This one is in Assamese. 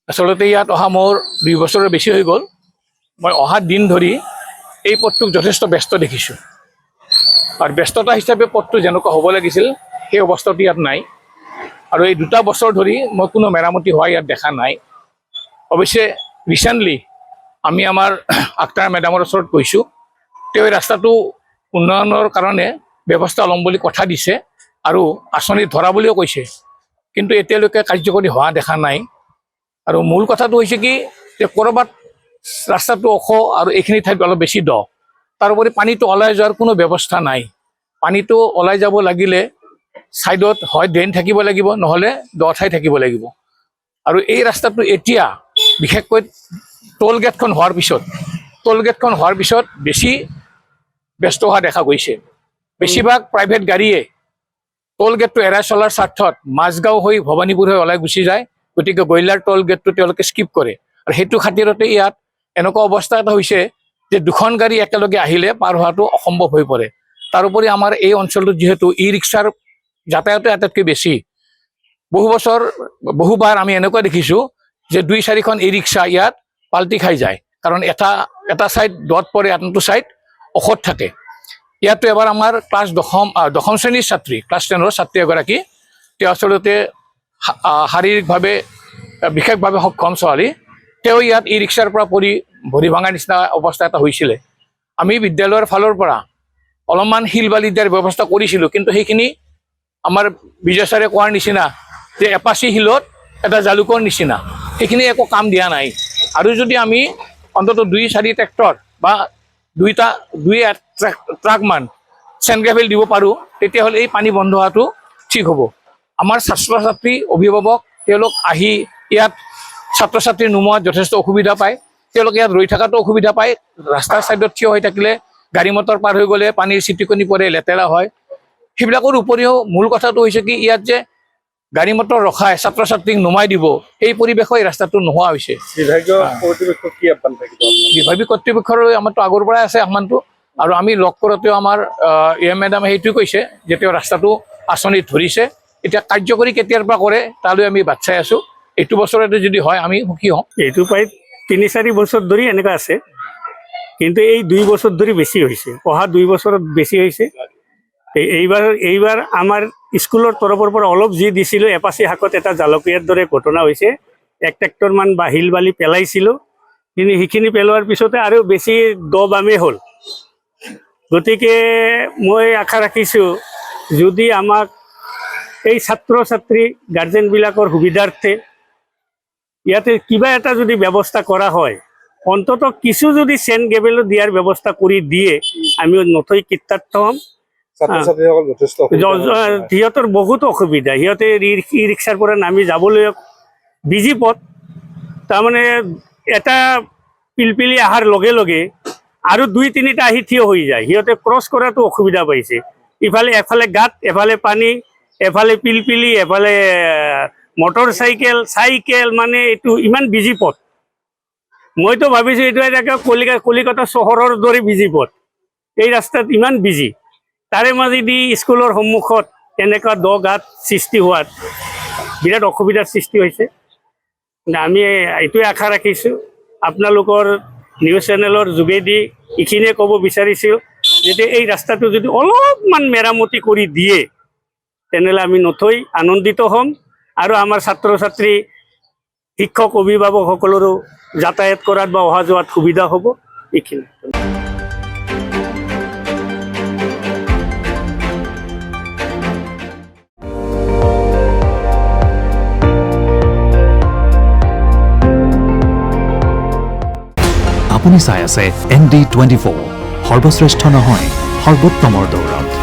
আচলতে ইয়াত অহা মোৰ 2 বছৰৰ বেছি হৈ গ'ল। মই অহা দিন ধৰি এই পথটোক যথেষ্ট ব্যস্ত দেখিছোঁ আৰু ব্যস্ততা হিচাপে পথটো যেনেকুৱা হ'ব লাগিছিল সেই অৱস্থাটো ইয়াত নাই আৰু এই 2টা বছৰ ধৰি মই কোনো মেৰামতি হোৱা ইয়াত দেখা নাই। অৱশ্যে ৰিচেণ্টলি আমি আমাৰ আক্তাৰ মেডামৰ ওচৰত গৈছোঁ। তেওঁ এই ৰাস্তাটো উন্নয়নৰ কাৰণে ব্যৱস্থা ল'ম বুলি কথা দিছে আৰু আঁচনিত ধৰা বুলিও কৈছে, কিন্তু এতিয়ালৈকে কাৰ্যকৰী হোৱা দেখা নাই। আৰু মূল কথাটো হৈছে কি যে ক'ৰবাত ৰাস্তাটো ওখ আৰু এইখিনি ঠাইত অলপ বেছি দ, তাৰোপৰি পানীটো ওলাই যোৱাৰ কোনো ব্যৱস্থা নাই। পানীটো ওলাই যাব লাগিলে ছাইডত হয় ড্ৰেইন থাকিব লাগিব, নহ'লে দ ঠাই থাকিব লাগিব। আৰু এই ৰাস্তাটো এতিয়া বিশেষকৈ টোল গেটখন হোৱাৰ পিছত বেছি ব্যস্ত হোৱা দেখা গৈছে। বেছিভাগ প্ৰাইভেট গাড়ীয়ে টোল গেটটো এৰাই চলাৰ স্বাৰ্থত মাজগাঁও হৈ ভৱানীপুৰ হৈ ওলাই গুচি যায়, গতিকে গইলাৰ টোল গেটটো তেওঁলোকে স্কিপ কৰে। আৰু সেইটো খাতিৰতে ইয়াত এনেকুৱা অৱস্থা এটা হৈছে যে 2খন গাড়ী একেলগে আহিলে পাৰ হোৱাটো অসম্ভৱ হৈ পৰে। তাৰোপৰি আমাৰ এই অঞ্চলটোত যিহেতু ই ৰিক্সাৰ যাতায়াতো আটাইতকৈ বেছি, বহুবাৰ আমি এনেকুৱা দেখিছোঁ যে 2-4খন ই ৰিক্সা ইয়াত পাল্টি খাই যায়, কাৰণ এটা ছাইড দত পৰে, আনটো ছাইড ঔষধ থাকে। ইয়াতো এবাৰ আমাৰ ক্লাছ 10ম শ্ৰেণীৰ ছাত্ৰী, ক্লাছ 10ৰ ছাত্ৰী এগৰাকী, তেওঁ আচলতে শাৰীৰিকভাৱে বিশেষভাৱে সক্ষম ছোৱালী, তেওঁ ইয়াত ই ৰিক্সাৰ পৰা পৰি ভৰি ভাঙাৰ নিচিনা অৱস্থা এটা হৈছিলে। আমি বিদ্যালয়ৰ ফালৰ পৰা অলপমান শিল বালি দিয়াৰ ব্যৱস্থা কৰিছিলোঁ, কিন্তু সেইখিনি আমাৰ বিজয় ছাৰে কোৱাৰ নিচিনা যে এপাচি শিলত এটা জালুকৰ নিচিনা, সেইখিনি একো কাম দিয়া নাই। আৰু যদি আমি অন্ততঃ 2-4 ট্ৰেক্টৰ বা 2 ট্ৰাকমান চেণ্ড গ্ৰেভেল দিব পাৰোঁ, তেতিয়াহ'লে এই পানী বন্ধ হোৱাটো ঠিক হ'ব। আমাৰ ছাত্ৰ ছাত্ৰী অভিভাৱক তেওঁলোক আহি ইয়াত ছাত্ৰ ছাত্ৰী নোমোৱাত যথেষ্ট অসুবিধা পায়, তেওঁলোকে ইয়াত ৰৈ থকাটো অসুবিধা পায়। ৰাস্তাৰ ছাইডত থিয় হৈ থাকিলে গাড়ী মটৰ পাৰ হৈ গ'লে পানীৰ ছিটিকনি পৰে, লেতেৰা হয়। সেইবিলাকৰ উপৰিও মূল কথাটো হৈছে কি ইয়াত যে গাড়ী মটৰ ৰখাই ছাত্ৰ ছাত্ৰীক নমাই দিব, এই পৰিৱেশো এই ৰাস্তাটো নোহোৱা হৈছে। বিভাগীয় কৰ্তৃপক্ষৰ আমাৰতো আগৰ পৰাই আছে আহ্বানটো, আৰু আমি লগ কৰোঁতেও আমাৰ মেডামে সেইটোৱে কৈছে যে তেওঁ ৰাস্তাটো আঁচনিত ধৰিছে। এতিয়া কাৰ্যকৰী কেতিয়াৰ পৰা কৰে তালৈ আমি বাট চাই আছোঁ। এইটো বছৰতে যদি হয় আমি সুখী হওঁ। এইটো প্ৰায় 3-4 বছৰ ধৰি এনেকুৱা আছে, কিন্তু এই 2 বছৰ ধৰি বেছি হৈছে, অহা 2 বছৰত বেছি হৈছে। এইবাৰ আমাৰ স্কুলৰ তৰফৰ পৰা অলপ যি দিছিলোঁ, এপাচি শাকত এটা জালুকীয়াৰ দৰে ঘটনা হৈছে। 1 ট্ৰেক্টৰমান শিল বালি পেলাইছিলোঁ, কিন্তু সেইখিনি পেলোৱাৰ পিছতে আৰু বেছি দ-বামে হ'ল। গতিকে মই আশা ৰাখিছোঁ যদি আমাক এই ছাত্ৰ ছাত্ৰী গাৰ্জেনবিলাকৰ সুবিধাৰ্থে ইয়াতে কিবা এটা যদি ব্যৱস্থা কৰা হয়, অন্ততঃ কিছু যদি চেণ্ড গ্ৰেভেলো দিয়াৰ ব্যৱস্থা কৰি দিয়ে, আমি নথৈ কৃতাৰ্থ হ'ম। সিহঁতৰ বহুত অসুবিধা, সিহঁতে ই ৰিক্সাৰ পৰা নামি যাবলৈ বিজি পথ, তাৰমানে এটা পিলপিলি অহাৰ লগে লগে আৰু 2-3টা আহি থিয় হৈ যায়, সিহঁতে ক্ৰছ কৰাটো অসুবিধা পাইছে। এফালে গাঁত, এফালে পানী, এফালে পিলপিলি, এফালে মটৰ চাইকেল, মানে এইটো ইমান বিজি পথ। মইতো ভাবিছোঁ এইটো এটা কলিকতা চহৰৰ দৰে বিজি পথ, এই ৰাস্তাত ইমান বিজি। তাৰে মাজেদি স্কুলৰ সন্মুখত এনেকুৱা গাঁত সৃষ্টি হোৱাত বিৰাট অসুবিধাৰ সৃষ্টি হৈছে। আমি এইটোৱে আশা ৰাখিছোঁ আপোনালোকৰ নিউজ চেনেলৰ যোগেদি এইখিনিয়ে ক'ব বিচাৰিছোঁ, যে এই ৰাস্তাটো যদি অলপমান মেৰামতি কৰি দিয়ে তেনেহ'লে আমি নথৈ আনন্দিত হ'ম, আৰু আমাৰ ছাত্ৰ ছাত্ৰী, শিক্ষক, অভিভাৱকসকলৰো যাতায়াত কৰাত বা অহা যোৱাত সুবিধা হ'ব। এইখিনি আপুনি চাই আছে ND24, সৰ্বশ্ৰেষ্ঠ নহয় সৰ্বোত্তমৰ দৌৰত।